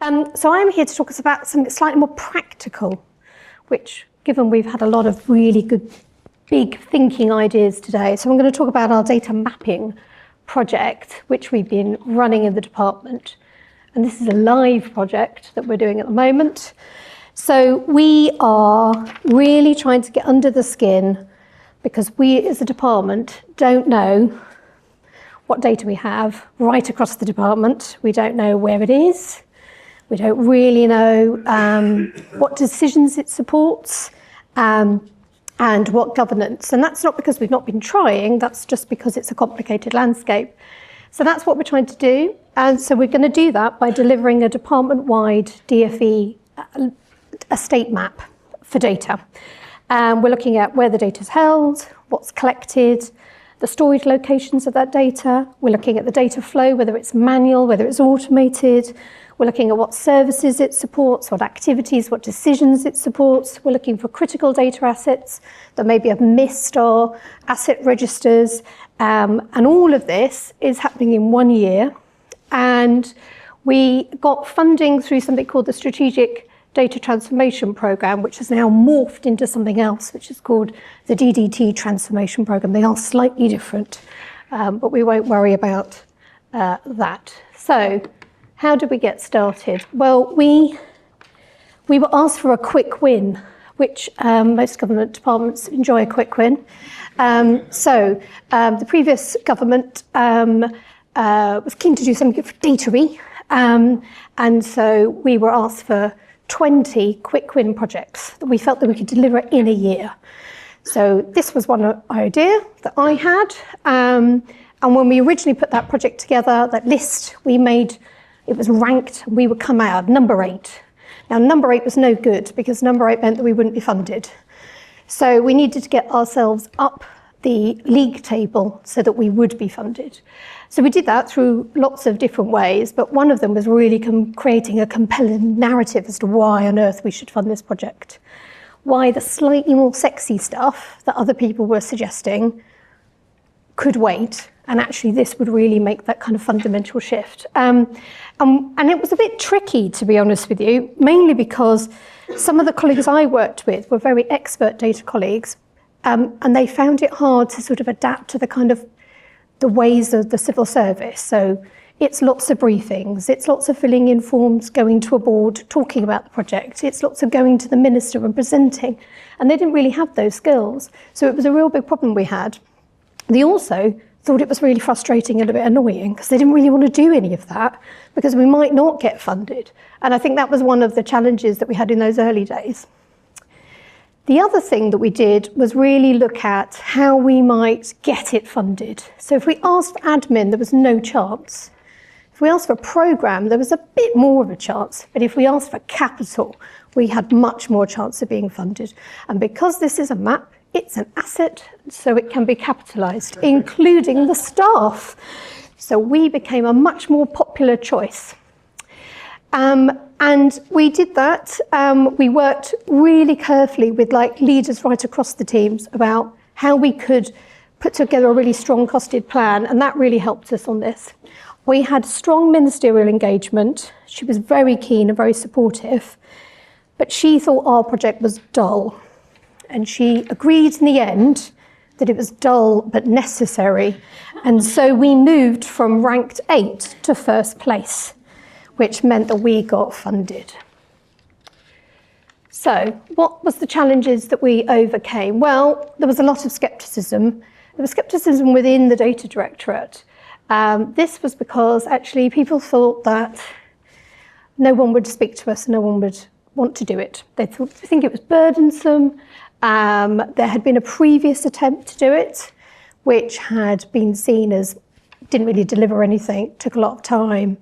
So I'm here to talk us about something slightly more practical, which, given we've had a lot of really good, big thinking ideas today, so I'm going to talk about our data mapping project, which we've been running in the department. And this is a live project that we're doing at the moment. So we are really trying to get under the skin, because we as a department don't know what data we have right across the department. We don't know where it is. We don't really know what decisions it supports and what governance. And that's not because we've not been trying, that's just because it's a complicated landscape. So that's what we're trying to do. And so we're going to do that by delivering a department-wide DfE estate map for data. We're looking at where the data is held, what's collected, the storage locations of that data. We're looking at the data flow, whether it's manual, whether it's automated. We're looking at what services it supports, what activities, what decisions it supports. We're looking for critical data assets that maybe have missed our asset registers. And all of this is happening in 1 year. And we got funding through something called the Strategic Data Transformation Programme, which has now morphed into something else, which is called the DDT Transformation Programme. They are slightly different, but we won't worry about that. So, how did we get started? Well, we were asked for a quick win, which most government departments enjoy a quick win. The previous government was keen to do something for DataTi, and so we were asked for 20 quick win projects that we felt that we could deliver in a year. So this was one idea that I had, and when we originally put that project together, that list we made, it was ranked, we would come out number 8. Now number 8 was no good because number 8 meant that we wouldn't be funded. So we needed to get ourselves up the league table so that we would be funded. So we did that through lots of different ways, but one of them was really creating a compelling narrative as to why on earth we should fund this project. Why the slightly more sexy stuff that other people were suggesting could wait, and actually this would really make that kind of fundamental shift. And it was a bit tricky, to be honest with you, mainly because some of the colleagues I worked with were very expert data colleagues, and they found it hard to sort of adapt to the ways of the civil service. So it's lots of briefings, it's lots of filling in forms, going to a board, talking about the project, it's lots of going to the minister and presenting, and they didn't really have those skills. So it was a real big problem we had. They also thought it was really frustrating and a bit annoying because they didn't really want to do any of that because we might not get funded. And I think that was one of the challenges that we had in those early days. The other thing that we did was really look at how we might get it funded. So if we asked for admin, there was no chance. If we asked for a programme, there was a bit more of a chance. But if we asked for capital, we had much more chance of being funded. And because this is a map, it's an asset, so it can be capitalised, including the staff. So we became a much more popular choice. And we did that. We worked really carefully with leaders right across the teams about how we could put together a really strong costed plan, and that really helped us on this. We had strong ministerial engagement. She was very keen and very supportive, but she thought our project was dull. And she agreed in the end that it was dull but necessary. And so we moved from ranked 8 to first place, which meant that we got funded. So what was the challenges that we overcame? Well, there was a lot of scepticism. There was scepticism within the data directorate. This was because actually people thought that no one would speak to us, no one would want to do it. They think it was burdensome. There had been a previous attempt to do it, which had been seen as didn't really deliver anything, took a lot of time.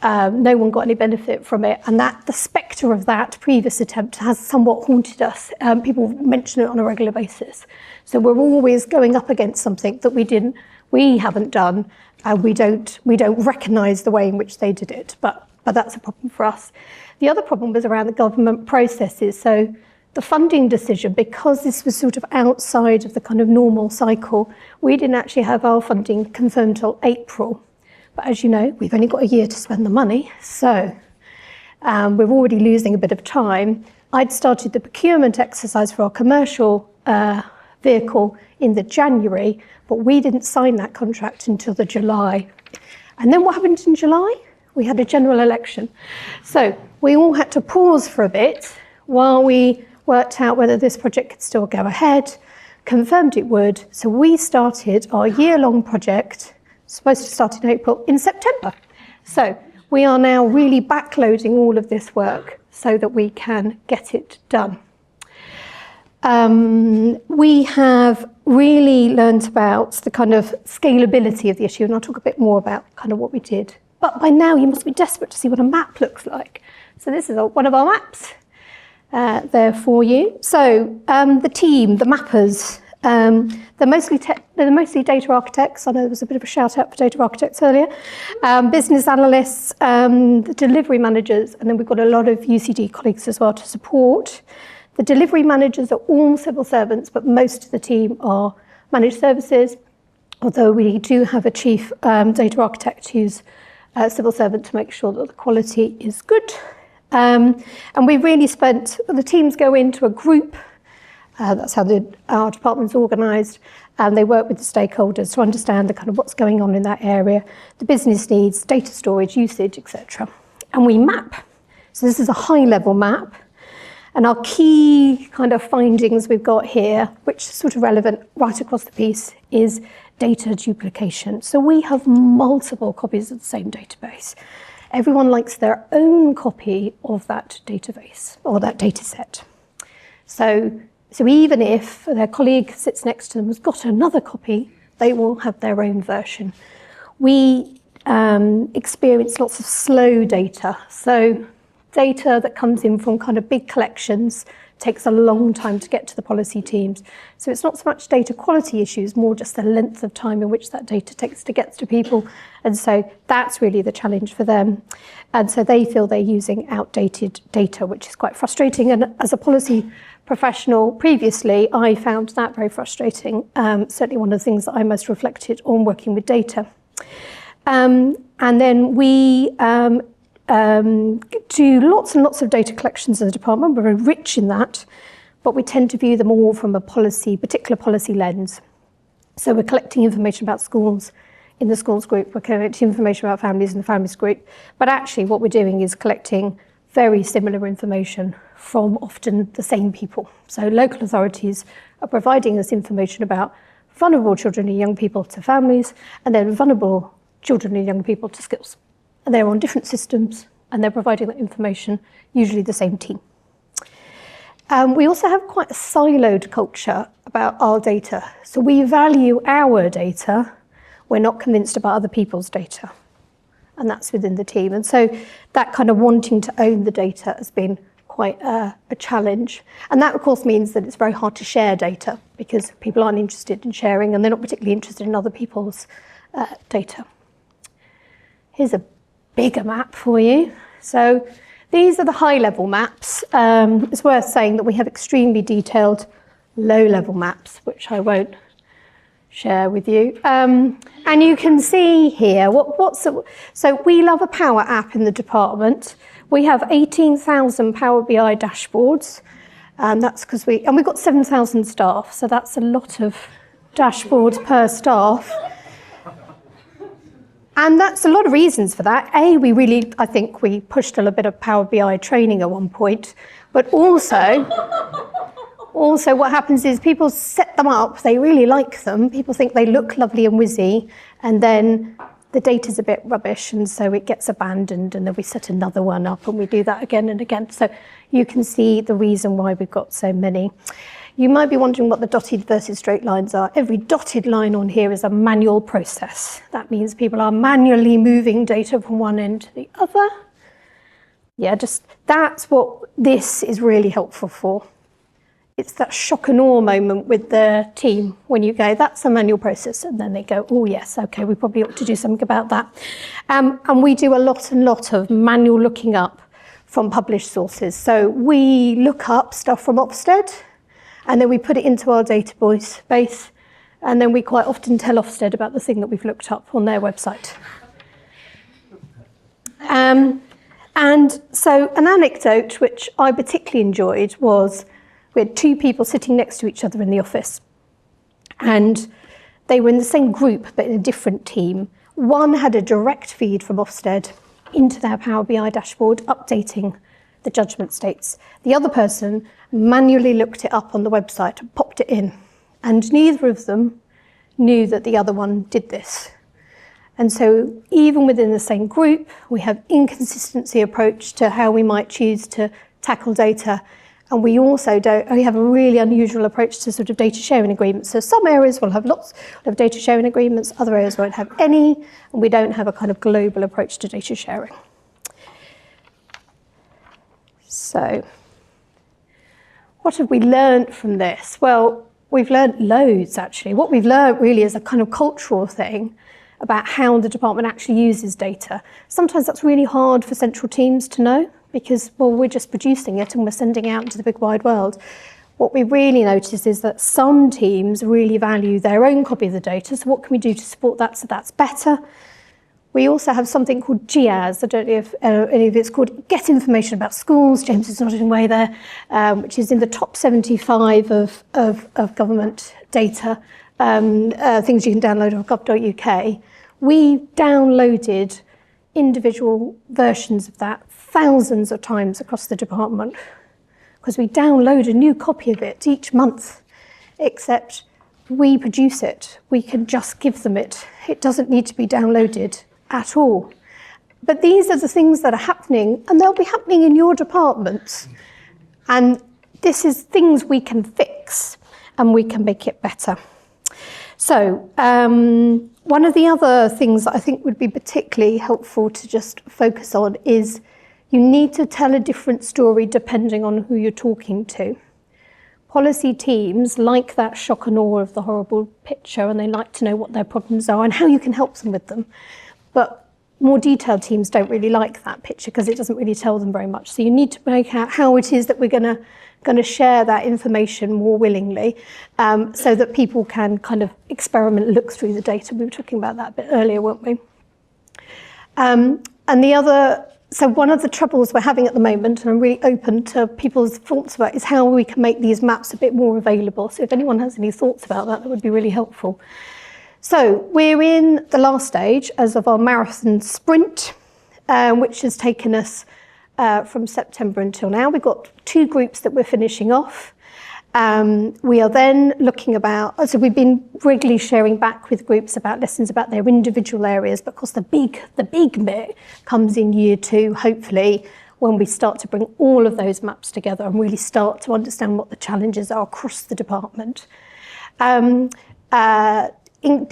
No one got any benefit from it, and the spectre of that previous attempt has somewhat haunted us. People mention it on a regular basis. So we're always going up against something that we haven't done, and we don't recognise the way in which they did it. But that's a problem for us. The other problem was around the government processes. So the funding decision, because this was sort of outside of the kind of normal cycle, we didn't actually have our funding confirmed till April. But as you know, we've only got a year to spend the money. So we're already losing a bit of time. I'd started the procurement exercise for our commercial vehicle in the January, but we didn't sign that contract until the July. And then what happened in July? We had a general election. So we all had to pause for a bit while we worked out whether this project could still go ahead, confirmed it would. So we started our year-long project, supposed to start in April, in September. So we are now really backloading all of this work so that we can get it done. We have really learned about the kind of scalability of the issue, and I'll talk a bit more about kind of what we did. But by now you must be desperate to see what a map looks like. So this is one of our maps there for you. So the team, the mappers, they're mostly data architects. I know there was a bit of a shout out for data architects earlier. Business analysts, the delivery managers, and then we've got a lot of UCD colleagues as well to support. The delivery managers are all civil servants, but most of the team are managed services, although we do have a chief data architect who's a civil servant to make sure that the quality is good. And we really the teams go into a group. That's how our department's organised, and they work with the stakeholders to understand the kind of what's going on in that area, the business needs, data storage, usage, etc. And we map. So this is a high-level map. And our key kind of findings we've got here, which is sort of relevant right across the piece, is data duplication. So we have multiple copies of the same database. Everyone likes their own copy of that database or that data set. So even if their colleague sits next to them has got another copy, they will have their own version. We experience lots of slow data. So data that comes in from kind of big collections takes a long time to get to the policy teams. So it's not so much data quality issues, more just the length of time in which that data takes to get to people. And so that's really the challenge for them. And so they feel they're using outdated data, which is quite frustrating. And as a policy professional previously, I found that very frustrating. Certainly one of the things that I most reflected on working with data. And then we do lots and lots of data collections in the department. We're very rich in that, but we tend to view them all from a particular policy lens. So we're collecting information about schools in the schools group, we're collecting information about families in the families group, but actually what we're doing is collecting very similar information from often the same people. So local authorities are providing us information about vulnerable children and young people to families, and then vulnerable children and young people to schools. And they're on different systems, and they're providing that information, usually the same team. We also have quite a siloed culture about our data. So we value our data. We're not convinced about other people's data. And that's within the team. And so that kind of wanting to own the data has been quite a challenge. And that, of course, means that it's very hard to share data because people aren't interested in sharing and they're not particularly interested in other people's data. Here's a bigger map for you. So these are the high-level maps. It's worth saying that we have extremely detailed low-level maps, which I won't share with you. And you can see here, so we love a Power app in the department. We have 18,000 Power BI dashboards. That's because we've got 7,000 staff, so that's a lot of dashboards per staff. And that's a lot of reasons for that. I think we pushed a bit of Power BI training at one point, but also what happens is people set them up, they really like them, people think they look lovely and whizzy, and then the data's a bit rubbish, and so it gets abandoned, and then we set another one up, and we do that again and again. So you can see the reason why we've got so many. You might be wondering what the dotted versus straight lines are. Every dotted line on here is a manual process. That means people are manually moving data from one end to the other. Yeah, that's what this is really helpful for. It's that shock and awe moment with the team when you go, that's a manual process, and then they go, oh yes, okay, we probably ought to do something about that. And we do a lot of manual looking up from published sources. So we look up stuff from Ofsted, and then we put it into our database base, and then we quite often tell Ofsted about the thing that we've looked up on their website. And so an anecdote which I particularly enjoyed was we had two people sitting next to each other in the office, and they were in the same group but in a different team. One had a direct feed from Ofsted into their Power BI dashboard updating the judgment states. The other person manually looked it up on the website and popped it in, and neither of them knew that the other one did this. And so even within the same group, we have inconsistency approach to how we might choose to tackle data. And we also we have a really unusual approach to sort of data sharing agreements. So some areas will have lots of data sharing agreements, other areas won't have any, and we don't have a kind of global approach to data sharing. So what have we learned from this? Well, we've learned loads, actually. What we've learned really is a kind of cultural thing about how the department actually uses data. Sometimes that's really hard for central teams to know because, well, we're just producing it and we're sending it out into the big wide world. What we really notice is that some teams really value their own copy of the data. So what can we do to support that so that's better? We also have something called GIAS. I don't know if any of it's called Get Information About Schools. James is nodding away there, which is in the top 75 of government data, things you can download on gov.uk. We downloaded individual versions of that thousands of times across the department because we download a new copy of it each month, except we produce it. We can just give them it. It doesn't need to be downloaded at all. But these are the things that are happening, and they'll be happening in your departments. And this is things we can fix and we can make it better. So one of the other things that I think would be particularly helpful to just focus on is you need to tell a different story depending on who you're talking to. Policy teams like that shock and awe of the horrible picture, and they like to know what their problems are and how you can help them with them. But more detailed teams don't really like that picture because it doesn't really tell them very much. So you need to make out how it is that we're going to share that information more willingly, so that people can kind of experiment, look through the data. We were talking about that a bit earlier, weren't we? So one of the troubles we're having at the moment, and I'm really open to people's thoughts about, is how we can make these maps a bit more available. So if anyone has any thoughts about that, that would be really helpful. So we're in the last stage as of our marathon sprint, which has taken us from September until now. We've got 2 groups that we're finishing off. We are then looking about, so we've been regularly sharing back with groups about lessons about their individual areas, but of course the big bit comes in year 2, hopefully, when we start to bring all of those maps together and really start to understand what the challenges are across the department.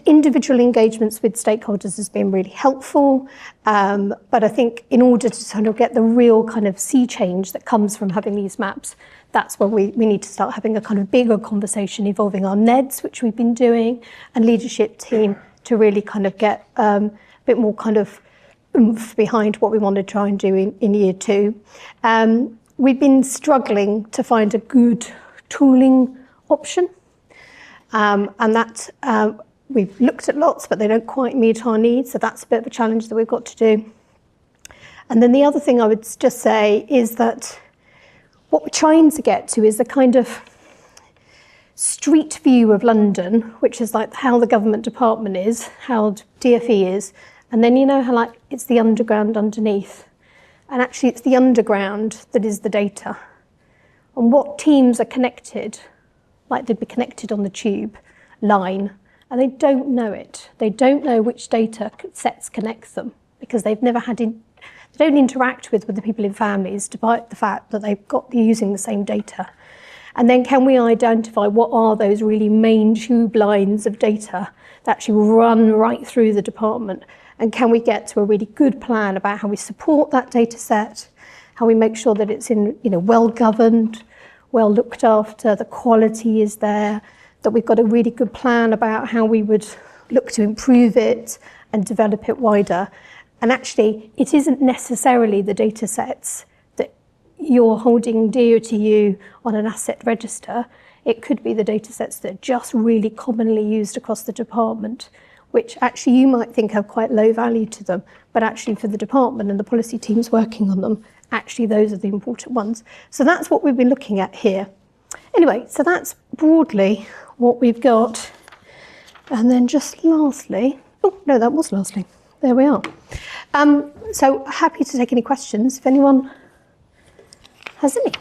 Individual engagements with stakeholders has been really helpful, but I think in order to sort of get the real kind of sea change that comes from having these maps, that's when we need to start having a kind of bigger conversation involving our NEDs, which we've been doing, and leadership team to really kind of get a bit more kind of oomph behind what we want to try and do in year 2. We've been struggling to find a good tooling option, and that we've looked at lots, but they don't quite meet our needs, so that's a bit of a challenge that we've got to do. And then the other thing I would just say is that what we're trying to get to is a kind of street view of London, which is like how the government department is, how DfE is, and then you know how like it's the underground underneath. And actually it's the underground that is the data. And what teams are connected, like they'd be connected on the tube line, and they don't know it. They don't know which data sets connect them because they've never had they don't interact with the people in families, despite the fact that they're using the same data. And then can we identify what are those really main tube lines of data that actually run right through the department? And can we get to a really good plan about how we support that data set, how we make sure that it's well governed, well looked after, the quality is there, that we've got a really good plan about how we would look to improve it and develop it wider. And actually, it isn't necessarily the data sets that you're holding dear to you on an asset register. It could be the data sets that are just really commonly used across the department, which actually you might think have quite low value to them, but actually for the department and the policy teams working on them, actually those are the important ones. So that's what we've been looking at here. Anyway, so that's broadly what we've got. And then just lastly, oh no, that was lastly. There we are. So happy to take any questions if anyone has any.